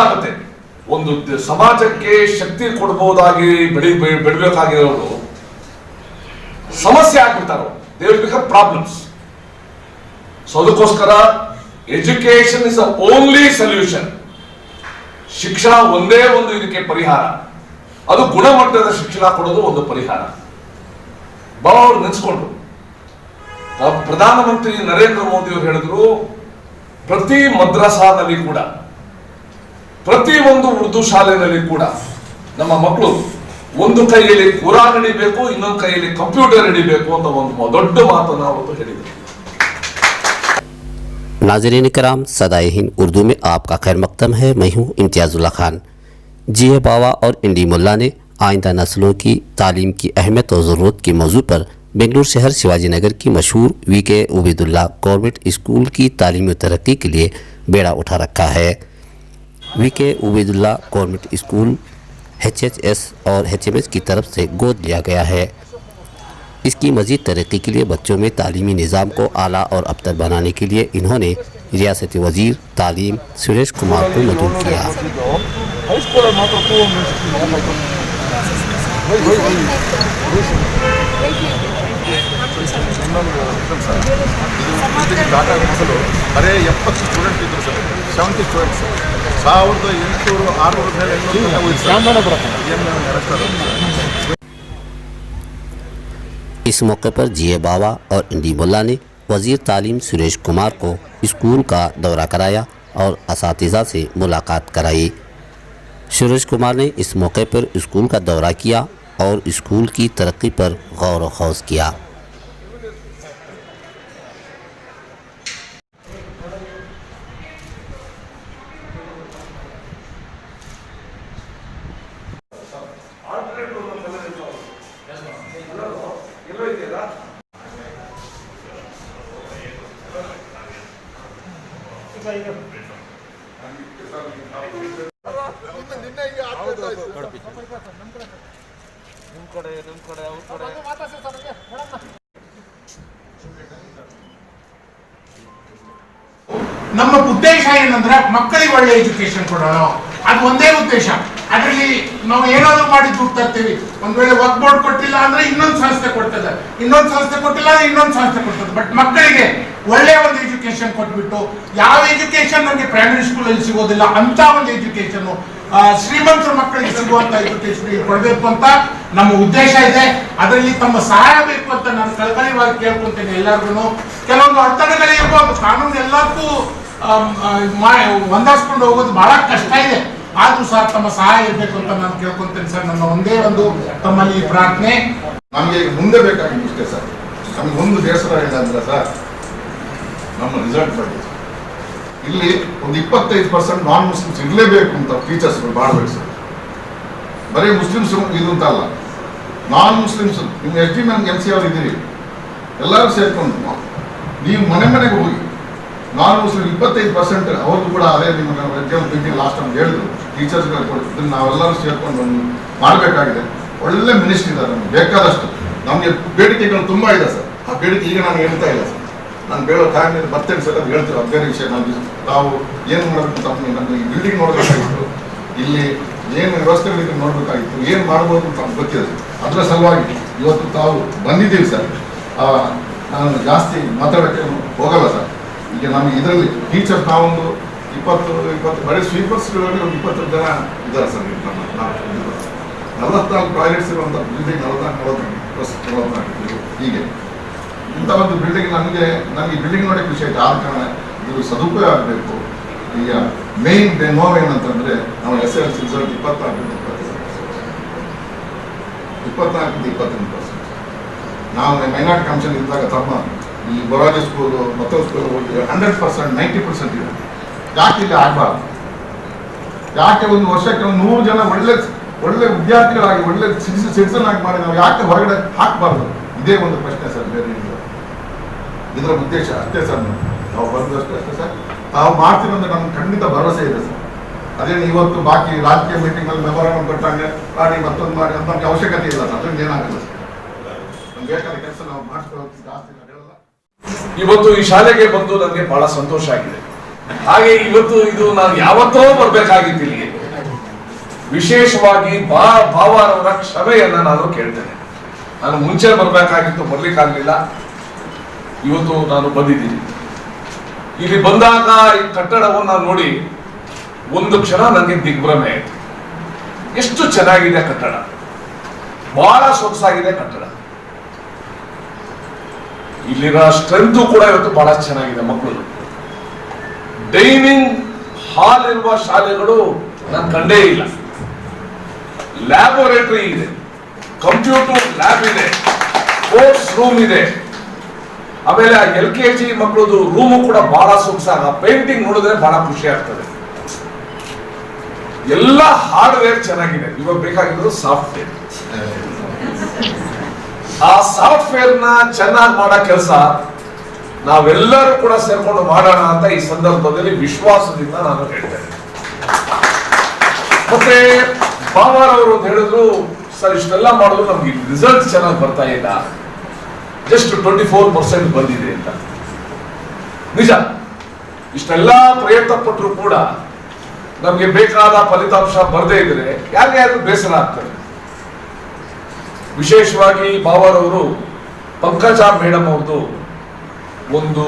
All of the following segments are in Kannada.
ಆಗುತ್ತೆ. ಒಂದು ಸಮಾಜಕ್ಕೆ ಶಕ್ತಿ ಕೊಡಬಹುದಾಗಿ ಬೆಳಿಬೇಕಾಗಿರೋರು ಸಮಸ್ಯೆ ಆಗ್ಬಿಡ್ತಾರೋ, they will become problems. So ಅದಕ್ಕೋಸ್ಕರ education is the only solution. ಶಿಕ್ಷಣ ಒಂದೇ ಒಂದು ಇದಕ್ಕೆ ಪರಿಹಾರ. ಅದು ಗುಣಮಟ್ಟದ ಶಿಕ್ಷಣ ಕೊಡೋದು ಒಂದು ಪರಿಹಾರ. ಬಾಬಾ ಅವರು ನೆನೆಸ್ಕೊಂಡ್ರು. ಪ್ರಧಾನಮಂತ್ರಿ ನರೇಂದ್ರ ಮೋದಿ ಅವರು ಹೇಳಿದ್ರು, ಪ್ರತಿ ಮದ್ರಸಾದಲ್ಲಿ ಕೂಡ, ಪ್ರತಿ ಒಂದು ಉರ್ದು ಶಾಲೆಯಲ್ಲಿ ಕೂಡ ನಮ್ಮ ಮಕ್ಕಳು ಒಂದು ಕೈಯಲ್ಲಿ ಕುರಾನ್ ಹಿಡಿಬೇಕು, ಇನ್ನೊಂದು ಕೈಯಲ್ಲಿ ಕಂಪ್ಯೂಟರ್ ಹಿಡಿಬೇಕು ಅಂತ ಒಂದು ದೊಡ್ಡ ಮಾತನ್ನು ಅವತ್ತು ಹೇಳಿದರು. नाज़रीन कराम, सदाए हिंद उर्दू में आपका खैर मकदम है। मैं हूँ इम्तियाज़ुल्लाह खान। जिए बावा और इंडी मुल्ला ने आइंदा नस्लों की तालीम की अहमियत और ज़रूरत के मौजू पर बेंगलुरु शहर शिवाजी नगर की मशहूर वीके उबैदुल्ला गवर्नमेंट स्कूल की तालीमी तरक्की के लिए बेड़ा उठा रखा है। VK Ubaidullah government school HHS और HMS की तरफ से गोद लिया गया है। इसकी मज़ीद तरक्की के लिए बच्चों में तालीमी निज़ाम को आला और अबतर बनाने के लिए इन्होंने रियासती वज़ीर तालीम सुरेश कुमार को मदऊ किया। ಅರೆ 70 ಸ್ಟೂಡೆಂಟ್ ಇದ್ರು ಸರ್, 70 ಸ್ಟೂಡೆಂಟ್ಸ್, 1800 इस मौके पर जिए बावा और इंडी मुल्ला ने वज़ीर तालीम सुरेश कुमार को स्कूल का दौरा कराया और असातिज़ा से मुलाकात कराई। सुरेश कुमार ने इस मौके पर स्कूल का दौरा किया और स्कूल की तरक्की पर गौर व खौज किया। ನಮ್ಮ ಉದ್ದೇಶ ಏನಂದ್ರೆ ಮಕ್ಕಳಿಗೆ ಒಳ್ಳೆ ಎಜುಕೇಶನ್ ಕೊಡೋಣ, ಅದು ಒಂದೇ ಉದ್ದೇಶ. ಅದರಲ್ಲಿ ನಾವು ಏನಾದ್ರು ಮಾಡಿ ದುಡ್ಡು ತರ್ತೀವಿ. ಒಂದ್ ವೇಳೆ ವರ್ಕ್ ಬೋರ್ಡ್ ಕೊಟ್ಟಿಲ್ಲ ಅಂದ್ರೆ ಇನ್ನೊಂದು ಸಂಸ್ಥೆ ಕೊಡ್ತದೆ, ಇನ್ನೊಂದು ಸಂಸ್ಥೆ ಕೊಟ್ಟಿಲ್ಲ ಅಂದ್ರೆ ಇನ್ನೊಂದು ಸಂಸ್ಥೆ ಕೊಡ್ತದೆ. ಬಟ್ ಮಕ್ಕಳಿಗೆ ಒಳ್ಳೆ ಒಂದು ಎಜುಕೇಶನ್ ಕೊಟ್ಬಿಟ್ಟು, ಯಾವ ಎಜುಕೇಶನ್ ನಮಗೆ ಪ್ರೈಮರಿ ಸ್ಕೂಲ್ ಅಲ್ಲಿ ಸಿಗೋದಿಲ್ಲ ಅಂತ ಒಂದು ಎಜುಕೇಶನ್ ಶ್ರೀಮಂತರ ಮಕ್ಕಳಿಗೆ ಸಿಗುವಂತ ಎಜುಕೇಶನ್ ಕೊಡಬೇಕು ಅಂತ ನಮ್ಮ ಉದ್ದೇಶ ಇದೆ. ಅದರಲ್ಲಿ ತಮ್ಮ ಸಹಾಯ ಬೇಕು ಅಂತ ನಾನು ಕಳಕಳಿಯಾಗಿ ಕೇಳ್ಕೊಂತೇನೆ ಎಲ್ಲರಿಗೂ. ಕೆಲವೊಂದು ಅಡೆತಡೆಗಳಿರ್ಬೋದು, ಕಾನೂನು ಎಲ್ಲಕ್ಕೂ ಹೊಂದಾಸ್ಕೊಂಡು ಹೋಗೋದು ಬಹಳ ಕಷ್ಟ ಇದೆ. ಆದ್ರೂ ಸಹ ತಮ್ಮ ಸಹಾಯ ಇರಬೇಕು ಅಂತ ನಾನು ಕೇಳ್ಕೊಂತೇನೆ ಸರ್. ನನ್ನ ಒಂದೇ ಒಂದು ತಮ್ಮಲ್ಲಿ ಪ್ರಾರ್ಥನೆ. ನಮಗೆ ಮುಂದೆ ಬೇಕಾಗಿತ್ತು ಇಷ್ಟೇ ಸರ್. ನಮ್ಗೆ ಒಂದು ಬೇಸರ ಏನಂದ್ರೆ ಸರ್, ನಮ್ಮ ರಿಸಲ್ಟ್ ಬಗ್ಗೆ ಇಲ್ಲಿ ಒಂದು 25% ನಾನ್ ಮುಸ್ಲಿಮ್ಸ್ ಇರಲೇಬೇಕು ಅಂತ ಟೀಚರ್ಸ್ಗಳು ಮಾಡಬೇಕು ಸರ್. ಬರೀ ಮುಸ್ಲಿಮ್ಸ್ ಇದು ಅಂತ ಅಲ್ಲ, ನಾನ್ ಮುಸ್ಲಿಮ್ಸ್ ನಿಮ್ಮ SD MC ಅವ್ರು ಇದ್ದೀರಿ, ಎಲ್ಲರೂ ಸೇರ್ಕೊಂಡು ನೀವು ಮನೆ ಮನೆಗೆ ಹೋಗಿ ನಾನ್ ಮುಸ್ಲಿಮ್ 25% ಅವ್ರಿಗೂ ಕೂಡ ಅದೇ ನಿಮ್ಮ ಮೀಟಿಂಗ್ ಲಾಸ್ಟ್ ಟೈಮ್ ಹೇಳಿದ್ರು ಟೀಚರ್ಸ್ಗಳು ಕೊಡ್ತಿದ್ರು. ನಾವೆಲ್ಲರೂ ಸೇರ್ಕೊಂಡು ಮಾಡಬೇಕಾಗಿದೆ. ಒಳ್ಳೆ ಮಿನಿಸ್ಟ್ರಿ ಇದ್ದಾರೆ ನಮ್ಗೆ ಬೇಕಾದಷ್ಟು. ನಮಗೆ ಬೇಡಿಕೆಗಳು ತುಂಬ ಇದೆ ಸರ್. ಆ ಬೇಡಿಕೆ ಈಗ ನಾನು ಹೇಳ್ತಾ ಇಲ್ಲ ಸರ್, ನಾನು ಬೇಡೋ ಟೈಮ್ ಬರ್ತೇನೆ ಸರ್, ಅದು ಹೇಳ್ತೀವಿ. ಅದು ಬೇರೆ ವಿಷಯ. ನಾವು ಏನು ಮಾಡಬೇಕು ಅಂತ ನಮಗೆ ಈ ಬಿಲ್ಡಿಂಗ್ ನೋಡಬೇಕಾಗಿತ್ತು, ಇಲ್ಲಿ ಏನು ವ್ಯವಸ್ಥೆಗಳಿದೆ ನೋಡಬೇಕಾಗಿತ್ತು, ಏನು ಮಾಡ್ಬೋದು ಅಂತ ನಮ್ಗೆ ಗೊತ್ತಿದೆ. ಅದರ ಸಲುವಾಗಿ ಇವತ್ತು ತಾವು ಬಂದಿದ್ದೀವಿ ಸರ್. ನಾನು ಜಾಸ್ತಿ ಮಾತಾಡೋಕ್ಕೆ ಹೋಗಲ್ಲ ಸರ್. ಈಗ ನಮಗೆ ಇದರಲ್ಲಿ ಟೀಚರ್ಸ್ ನಾವೊಂದು 20 ಬರೀ ಸ್ವೀಪರ್ಸ್ಗಳಲ್ಲಿ ಒಂದು 20 ಜನ ಇದ್ದಾರೆ ಸರ್. ನಾವು 44 ಟಾಯ್ಲೆಟ್ಸ್ ಇರುವಂಥ ಬಿಲ್ಡಿಂಗ್ 44 ಹೀಗೆ ಇಂಥ ಒಂದು ಬಿಲ್ಡಿಂಗ್ ನನಗೆ ಬಿಲ್ಡಿಂಗ್ ನೋಡೋಕ್ಕೆ ವಿಷಯ ಆದ ಕಾರಣ ಇದು ಸದುಪಯೋಗ ಆಗಬೇಕು. ಈಗ ಮೇನ್ ನೋವು ಏನಂತಂದರೆ ನಾವು SSLC ರಿಸಲ್ಟ್ 24% ನಾವು ಮೈನಾರಿಟಿ ಕಮಿಷನ್ ಇದ್ದಾಗ ತಮ್ಮ ಈ ಬೊರಾಜಿ ಸ್ಕೂಲು ಮತ್ತೊಂದು ಸ್ಕೂಲ್ 100% 90% ಇದೆ. ಯಾಕೆ ಇಲ್ಲಿ ಆಗಬಾರ್ದು? ಯಾಕೆ ಒಂದು ವರ್ಷಕ್ಕೆ 100 ಜನ ಒಳ್ಳೆ ವಿದ್ಯಾರ್ಥಿಗಳಾಗಿ ಒಳ್ಳೆ ಸಿಟಿಸನ್ ಆಗಿ ಮಾಡಿ ನಾವು ಯಾಕೆ ಹೊರಗಡೆ ಹಾಕಬಾರ್ದು? ಇದೇ ಒಂದು ಪ್ರಶ್ನೆ ಸರ್. ಬೇರೆ ಇದರ ಉದ್ದೇಶ ಅಷ್ಟೇ ಸರ್. ನಾವು ಬಂದಷ್ಟು ಅಷ್ಟೇ ಸರ್. ನಾವು ಮಾಡ್ತೀವಿ ಅಂದ್ರೆ ನಮ್ಗೆ ಖಂಡಿತ ಭರವಸೆ ಇದೆ ಸರ್. ಅದೇನು ಇವತ್ತು ಬಾಕಿ ರಾಜಕೀಯ ಮೀಟಿಂಗಲ್ಲಿ ಮೆಮೊರಾಂಡಮ್ ಕೊಟ್ಟಂಗೆ ಮಾಡಿ ಮತ್ತೊಂದು ಮಾಡಿ ಅಂತ ನಮ್ಗೆ ಅವಶ್ಯಕತೆ ಇಲ್ಲ ಸರ್. ಅದರಿಂದ ಏನಾಗಲ್ಲ ಸರ್. ನಮ್ಗೆ ಬೇಕಾದ ಕೆಲಸ ನಾವು ಮಾಡಿಸ್ಕೊಳ್ಳೋದು ಜಾಸ್ತಿ ಹೇಳಲ್ಲ. ಇವತ್ತು ಈ ಶಾಲೆಗೆ ಬಂದು ನನಗೆ ಬಹಳ ಸಂತೋಷ ಆಗಿದೆ. ಹಾಗೆ ಇವತ್ತು ಇದು ನಾನು ಯಾವತ್ತೋ ಬರ್ಬೇಕಾಗಿತ್ತು ಇಲ್ಲಿಗೆ. ವಿಶೇಷವಾಗಿ ಭಾವರವರ ಕ್ಷಮೆಯನ್ನ ನಾನು ಕೇಳ್ತೇನೆ. ನಾನು ಮುಂಚೆ ಬರ್ಬೇಕಾಗಿತ್ತು, ಬರ್ಲಿಕ್ಕಾಗ್ಲಿಲ್ಲ. ಇವತ್ತು ನಾನು ಬಂದಿದ್ದೀನಿ. ಇಲ್ಲಿ ಬಂದಾಗ ಈ ಕಟ್ಟಡವನ್ನ ನೋಡಿ ಒಂದು ಕ್ಷಣ ನನಗೆ ದಿಗ್ಭ್ರಮೆ ಆಯಿತು. ಎಷ್ಟು ಚೆನ್ನಾಗಿದೆ ಕಟ್ಟಡ, ಬಹಳ ಸೊಗಸಾಗಿದೆ ಕಟ್ಟಡ. ಇಲ್ಲಿನ ಸ್ಟ್ರೆಂತ್ ಕೂಡ ಇವತ್ತು ಬಹಳ ಚೆನ್ನಾಗಿದೆ. ಮಕ್ಕಳು ಡೈನಿಂಗ್ ಹಾಲ್ ಇರುವ ಶಾಲೆಗಳು ನಾನು ಕಂಡೇ ಇಲ್ಲ. ಲ್ಯಾಬೋರೇಟರಿ ಇದೆ, ಕಂಪ್ಯೂಟರ್ ಲ್ಯಾಬ್ ಇದೆ, ಸ್ಪೋರ್ಟ್ಸ್ ರೂಮ್ ಇದೆ. ಆಮೇಲೆ LKG ಮಕ್ಕಳದು ರೂಮು ಕೂಡ ಬಹಳ ಸೊಗಸಾಗ, ಪೇಂಟಿಂಗ್ ನೋಡಿದ್ರೆ ಬಹಳ ಖುಷಿ ಆಗ್ತದೆ. ಎಲ್ಲ ಹಾರ್ಡ್ವೇರ್ ಚೆನ್ನಾಗಿದೆ. ಇವಾಗ ಬೇಕಾಗಿರೋದು ಸಾಫ್ಟ್ವೇರ್. ಆ ಸಾಫ್ಟ್ವೇರ್ ನ ಚೆನ್ನಾಗಿ ಮಾಡೋ ಕೆಲಸ ನಾವೆಲ್ಲರೂ ಕೂಡ ಸೇರ್ಕೊಂಡು ಮಾಡೋಣ ಅಂತ ಈ ಸಂದರ್ಭದಲ್ಲಿ ವಿಶ್ವಾಸದಿಂದ ನಾನು ಹೇಳ್ತೇನೆ. ಮತ್ತೆ ಬಾವಾರ್ ಅವರು ಹೇಳಿದ್ರು, ಸರ್ ಇಷ್ಟೆಲ್ಲ ಮಾಡಿದ್ರು ನಮ್ಗೆ ರಿಸಲ್ಟ್ ಚೆನ್ನಾಗಿ ಬರ್ತಾ ಇಲ್ಲ, ಜಸ್ಟ್ 24% ಬಂದಿದೆ ಅಂತ. ನಿಜ, ಇಷ್ಟೆಲ್ಲ ಪ್ರಯತ್ನ ಪಟ್ಟರು ಕೂಡ ನಮ್ಗೆ ಬೇಕಾದ ಫಲಿತಾಂಶ ಬರದೇ ಇದ್ರೆ ಯಾರಿಗಾದ್ರೂ ಬೇಸರ ಆಗ್ತದೆ. ವಿಶೇಷವಾಗಿ ಬಾವಾರ್ ಅವರು ಪಂಕಜ ಮೇಡಮ್ ಅವ್ರದ್ದು ಒಂದು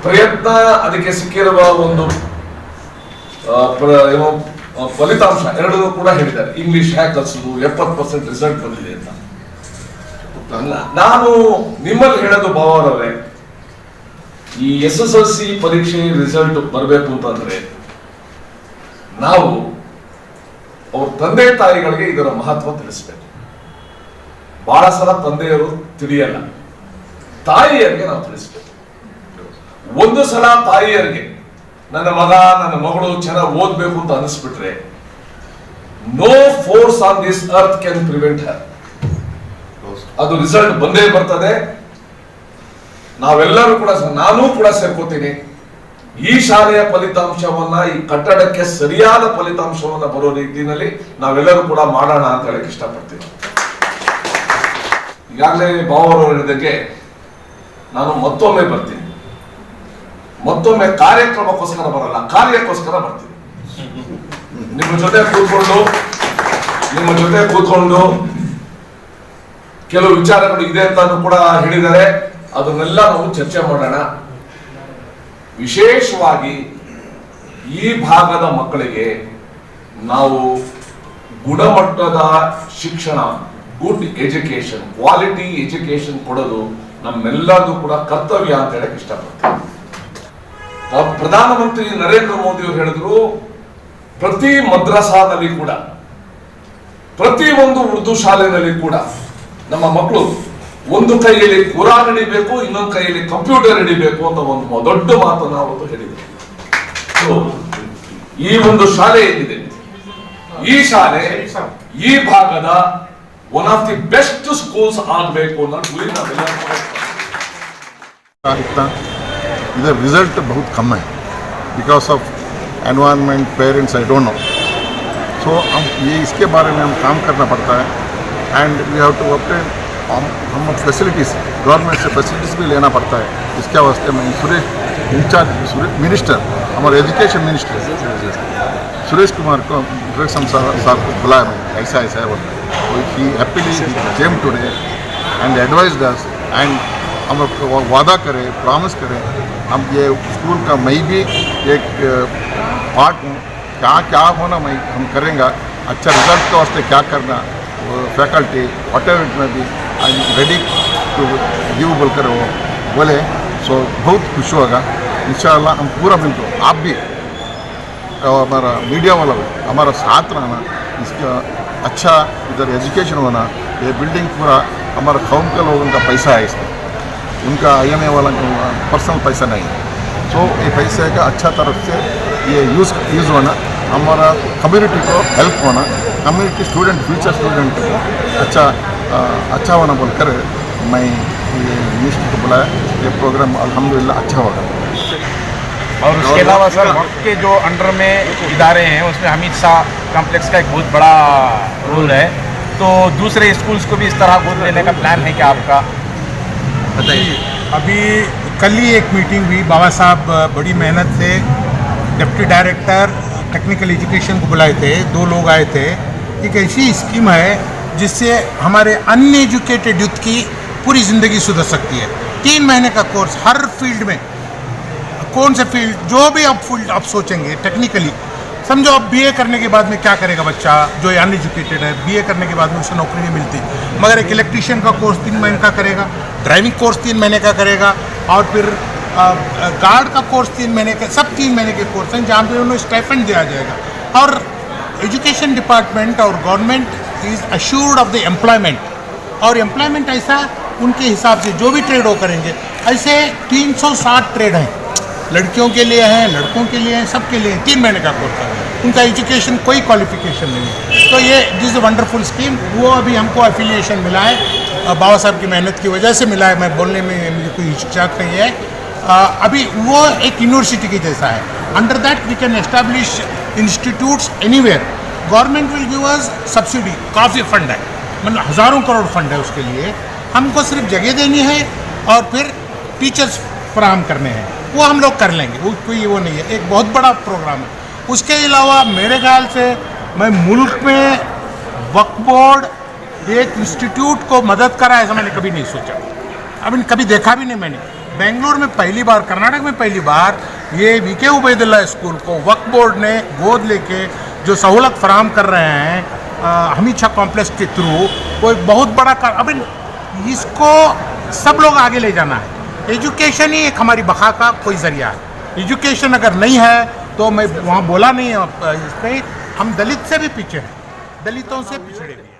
ಪ್ರಯತ್ನ, ಅದಕ್ಕೆ ಸಿಕ್ಕಿರುವ ಒಂದು ಫಲಿತಾಂಶ ಎರಡೂ ಕೂಡ ಹೇಳಿದ್ದಾರೆ. ಇಂಗ್ಲಿಷ್ ಹ್ಯಾಕ್ ಕಲಿಸೋದು 70% ರಿಸಲ್ಟ್ ಬಂದಿದೆ ಅಂತ. ನಾನು ನಿಮ್ಮಲ್ಲಿ ಹೇಳೋದು ಬಾವಾರ್ ಅವರೇ, ಈ SSLC ಪರೀಕ್ಷೆ ರಿಸಲ್ಟ್ ಬರಬೇಕು ಅಂತಂದ್ರೆ ನಾವು ಅವ್ರ ತಂದೆ ತಾಯಿಗಳಿಗೆ ಇದರ ಮಹತ್ವ ತಿಳಿಸ್ಬೇಕು. ಬಹಳ ಸಲ ತಂದೆಯರು ತಿಳಿಯಲ್ಲ, ತಾಯಿಯರಿಗೆ ನಾವು ತಿಳಿಸ್ಬೇಕು. ಒಂದು ಸಲ ತಾಯಿಯರಿಗೆ ನನ್ನ ಮಗ ನನ್ನ ಮಗಳು ಚೆನ್ನಾಗಿ ಓದ್ಬೇಕು ಅಂತ ಅನಿಸ್ಬಿಟ್ರೆ, no force on this earth can prevent her. ಅದು ರಿಸಲ್ಟ್ ಬಂದೇ ಬರ್ತದೆ. ನಾವೆಲ್ಲರೂ ಕೂಡ, ನಾನೂ ಕೂಡ ಸೇರ್ಕೋತೀನಿ, ಈ ಶಾಲೆಯ ಫಲಿತಾಂಶವನ್ನ, ಈ ಕಟ್ಟಡಕ್ಕೆ ಸರಿಯಾದ ಫಲಿತಾಂಶವನ್ನ ಬರೋ ರೀತಿಯಲ್ಲಿ ನಾವೆಲ್ಲರೂ ಕೂಡ ಮಾಡೋಣ ಅಂತ ಹೇಳಕ್ ಇಷ್ಟಪಡ್ತೀನಿ. ಈಗಾಗಲೇ ಬಾವರು ಹೇಳಿದಕ್ಕೆ ನಾನು ಮತ್ತೊಮ್ಮೆ ಬರ್ತೀನಿ. ಮತ್ತೊಮ್ಮೆ ಕಾರ್ಯಕ್ರಮಕ್ಕೋಸ್ಕರ ಬರಲ್ಲ, ಕಾರ್ಯಕ್ಕೋಸ್ಕರ ಬರ್ತೀನಿ. ನಿಮ್ಮ ಜೊತೆ ಕೂತ್ಕೊಂಡು ಕೆಲವು ವಿಚಾರಗಳು ಇದೆ ಅಂತ ಕೂಡ ಹೇಳಿದ್ದಾರೆ. ಅದನ್ನೆಲ್ಲ ನಾವು ಚರ್ಚೆ ಮಾಡೋಣ. ವಿಶೇಷವಾಗಿ ಈ ಭಾಗದ ಮಕ್ಕಳಿಗೆ ನಾವು ಗುಣಮಟ್ಟದ ಶಿಕ್ಷಣ, ಗುಡ್ ಎಜುಕೇಶನ್, ಕ್ವಾಲಿಟಿ ಎಜುಕೇಶನ್ ಕೊಡೋದು ನಮ್ಮೆಲ್ಲರದು ಕೂಡ ಕರ್ತವ್ಯ ಅಂತ ಹೇಳಕ್ ಇಷ್ಟಪಡ್ತೀನಿ. ಪ್ರಧಾನಮಂತ್ರಿ ನರೇಂದ್ರ ಮೋದಿ ಅವರು ಹೇಳಿದ್ರು, ಪ್ರತಿ ಮದ್ರಸಾದಲ್ಲಿ ಕೂಡ, ಪ್ರತಿ ಒಂದು ಉರ್ದು ಶಾಲೆಯಲ್ಲಿ ಕೂಡ ನಮ್ಮ ಮಕ್ಕಳು ಒಂದು ಕೈಯಲ್ಲಿ ಕುರಾನ್ ಹಿಡಿಬೇಕು, ಇನ್ನೊಂದು ಕೈಯಲ್ಲಿ ಕಂಪ್ಯೂಟರ್ ಹಿಡಿಬೇಕು ಅಂತ ಒಂದು ದೊಡ್ಡ ಮಾತನ್ನ ಅವತ್ತು ಹೇಳಿದ್ರು. ಈ ಒಂದು ಶಾಲೆ ಏನಿದೆ, ಈ ಶಾಲೆ ಈ ಭಾಗದ one of the best schools ಆಗಬೇಕು ಅನ್ನೋ ಗುರಿ ನಾವೆಲ್ಲರೂ. इधर रिजल्ट बहुत कम है because of environment, parents, I don't know. So हम ये इसके बारे में हम काम करना पड़ता है and we have to obtain हम फैसिलिटीज़, गवर्नमेंट से फैसिलिटीज़ भी लेना पड़ता है. इसके वास्ते मैं सुरेश इंचार्ज मिनिस्टर, हमारे एजुकेशन मिनिस्टर सुरेश कुमार को साहब को बुलाया. मैं ऐसा है बोलता है. He happily came today and advised us and हम वादा करें, प्रॉमिस करें, हम ये स्कूल का मैं भी एक पार्ट हूँ. क्या क्या होना मैं हम करेंगे, अच्छा रिजल्ट के वास्ते क्या करना, फैकल्टी वट एवर इट में भी I am ready to give बोलकर वो बोले. सो बहुत खुश होगा इंशाअल्लाह. हम पूरा मिलकर, आप भी हमारा मीडिया वाला हमारा साथ रहना, इसका अच्छा इधर एजुकेशन होना. ये बिल्डिंग पूरा हमारा कौम के लोगों का पैसा है, इसमें उनका IMA वाला पर्सनल पैसा नहीं है. सो ये पैसे का अच्छा तरफ से ये यूज़ होना, हमारा कम्युनिटी को हेल्प होना, कम्युनिटी स्टूडेंट, फ्यूचर स्टूडेंट को अच्छा होना बोलकर मैं ये मिनिस्टर को बुलाया. ये प्रोग्राम अल्हम्दुलिल्लाह अच्छा होगा. और उसके अलावा सर वक्त के जो अंडर में इदारे हैं उसमें हमीद शाह कॉम्प्लेक्स का एक बहुत बड़ा रोल है. तो दूसरे स्कूल्स को भी इस तरह गोद लेने का प्लान है क्या आपका? अभी कल ही एक मीटिंग हुई, बाबा साहब बड़ी मेहनत से डिप्टी डायरेक्टर टेक्निकल एजुकेशन को बुलाए थे, 2 लोग आए थे। एक ऐसी स्कीम है जिससे हमारे अनएजुकेटेड यूथ की पूरी ज़िंदगी सुधर सकती है। 3 महीने का कोर्स हर फील्ड में, कौन से फील्ड जो भी आप फील्ड आप सोचेंगे टेक्निकली, समझो अब बीए करने के बाद में क्या करेगा बच्चा जो अनएजुकेटेड है, बीए करने के बाद में उसे नौकरी नहीं मिलती, मगर एक इलेक्ट्रीशियन का कोर्स 3 महीने का करेगा, ड्राइविंग कोर्स 3 महीने का करेगा, और फिर गार्ड का कोर्स 3 महीने का, सब 3 महीने के कोर्स हैं जहाँ पे उन्हें स्टाइपेंड दिया जाएगा। और एजुकेशन डिपार्टमेंट और government is assured of the employment, और एम्प्लॉयमेंट ऐसा उनके हिसाब से जो भी ट्रेड वो करेंगे, ऐसे 360 ट्रेड हैं, लड़कियों के लिए हैं, लड़कों के लिए हैं, सबके लिए 3 महीने का कोर्स है। उनका एजुकेशन कोई क्वालिफिकेशन नहीं है। तो ये दिस वंडरफुल स्कीम, वो अभी हमको एफिलिएशन मिला है, बाबा साहब की मेहनत की वजह से मिला है। मैं बोलने में मुझे कोई हिचकिचाहट नहीं है। अभी वो एक यूनिवर्सिटी की जैसा है। Under that we can establish institutes anywhere. Government will give us subsidy, काफ़ी फंड है, मतलब हज़ारों करोड़ फंड है उसके लिए। हमको सिर्फ जगह देनी है और फिर टीचर्स फराहम करने हैं, वो हम लोग कर लेंगे, वो कोई वो नहीं है। एक बहुत बड़ा प्रोग्राम है। उसके अलावा मेरे ख्याल से मैं मुल्क में वक्फ बोर्ड एक इंस्टीट्यूट को मदद करा ऐसा मैंने कभी नहीं सोचा, अभी कभी देखा भी नहीं मैंने। बेंगलोर में पहली बार, कर्नाटक में पहली बार ये वीके उबैदुल्ला स्कूल को वक्फ बोर्ड ने गोद लेके जो सहूलत फराहम कर रहे हैं हमीद शाह कॉम्प्लेक्स के थ्रू, वो एक बहुत बड़ा अभी इसको सब लोग आगे ले जाना है। एजुकेशन ही एक हमारी बखा का कोई ज़रिया है। एजुकेशन अगर नहीं है तो मैं वहाँ बोला नहीं है, इस पर हम दलित से भी पीछे हैं, दलितों से पिछड़े भी हैं।